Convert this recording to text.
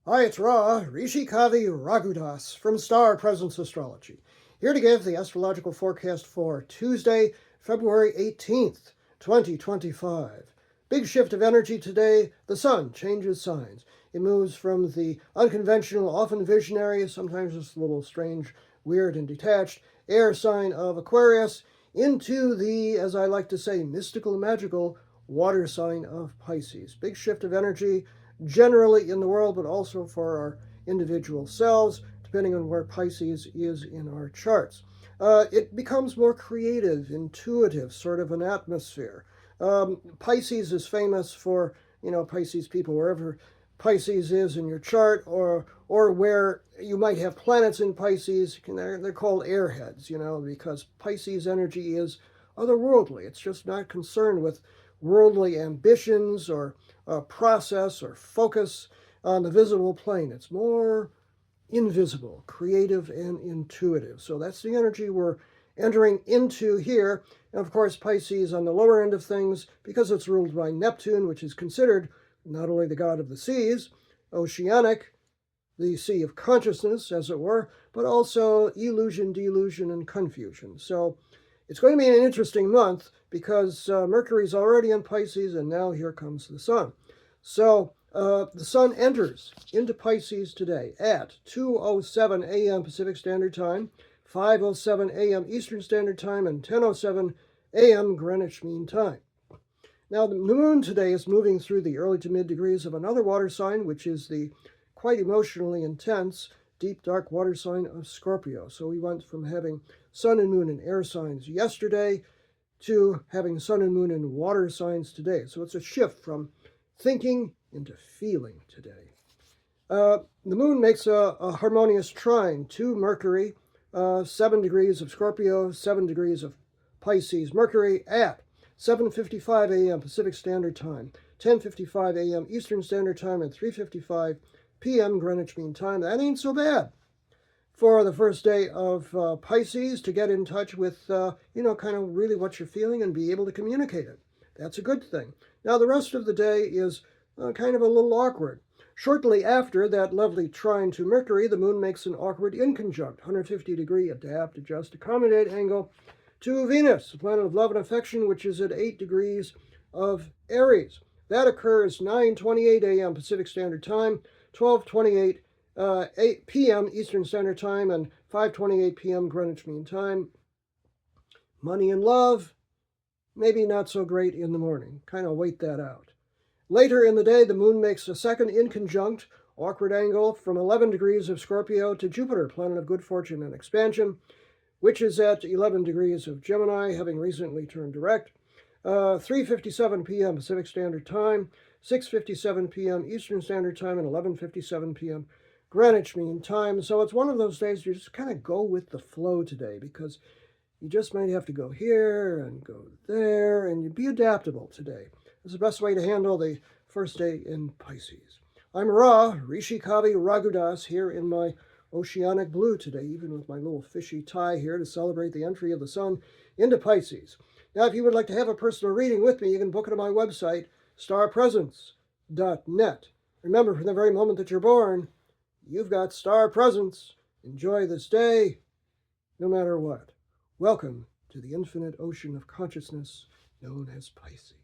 Hi, it's Ra, Rishi Kavi Ragudas from Star Presence Astrology, here to give the astrological forecast for Tuesday, February 18th, 2025. Big shift of energy today. The sun changes signs. It moves from the unconventional, often visionary, sometimes just a little strange, weird, and detached air sign of Aquarius into the, as I like to say, mystical, magical water sign of Pisces. Big shift of energy generally in the world, but also for our individual selves, depending on where Pisces is in our charts. It becomes more creative, intuitive, sort of an atmosphere. Pisces is famous for, Pisces people, wherever Pisces is in your chart, or where you might have planets in Pisces, they're called airheads, because Pisces energy is otherworldly. It's just not concerned with worldly ambitions or process or focus on the visible plane. It's more invisible, creative, and intuitive. So that's the energy we're entering into here. And of course, Pisces on the lower end of things, because it's ruled by Neptune, which is considered not only the god of the seas, oceanic, the sea of consciousness, as it were, but also illusion, delusion, and confusion. So it's going to be an interesting month because Mercury's already in Pisces, and now here comes the sun. So the sun enters into Pisces today at 2:07 a.m. Pacific Standard Time, 5:07 a.m. Eastern Standard Time, and 10:07 a.m. Greenwich Mean Time. Now, the moon today is moving through the early to mid degrees of another water sign, which is the quite emotionally intense, deep, dark water sign of Scorpio. So we went from having sun and moon in air signs yesterday to having sun and moon in water signs today. So it's a shift from thinking into feeling today. The moon makes a harmonious trine to Mercury, 7 degrees of Scorpio, 7 degrees of Pisces. Mercury at 7:55 a.m. Pacific Standard Time, 10:55 a.m. Eastern Standard Time, and 3:55 p.m. Greenwich Mean Time. That ain't so bad for the first day of Pisces to get in touch with, kind of really what you're feeling and be able to communicate it. That's a good thing. Now, the rest of the day is kind of a little awkward. Shortly after that lovely trine to Mercury, the moon makes an awkward inconjunct, 150-degree adapt, adjust, accommodate angle to Venus, the planet of love and affection, which is at 8 degrees of Aries. That occurs 9:28 a.m. Pacific Standard Time, 12:28 8 p.m. Eastern Standard Time, and 5:28 p.m. Greenwich Mean Time. Money and love, maybe not so great in the morning. Kind of wait that out. Later in the day, the moon makes a second inconjunct, awkward angle, from 11 degrees of Scorpio to Jupiter, planet of good fortune and expansion, which is at 11 degrees of Gemini, having recently turned direct. 3:57 p.m. Pacific Standard Time, 6:57 p.m. Eastern Standard Time, and 11:57 p.m. Greenwich Mean Time. So it's one of those days you just kind of go with the flow today, because you just might have to go here and go there, and you be adaptable today. It's the best way to handle the first day in Pisces. I'm Ra, Rishi Kavi Ragudas, here in my oceanic blue today, even with my little fishy tie here to celebrate the entry of the sun into Pisces. Now, if you would like to have a personal reading with me, you can book it on my website, starpresence.net. Remember, from the very moment that you're born, you've got star presence. Enjoy this day, no matter what. Welcome to the infinite ocean of consciousness known as Pisces.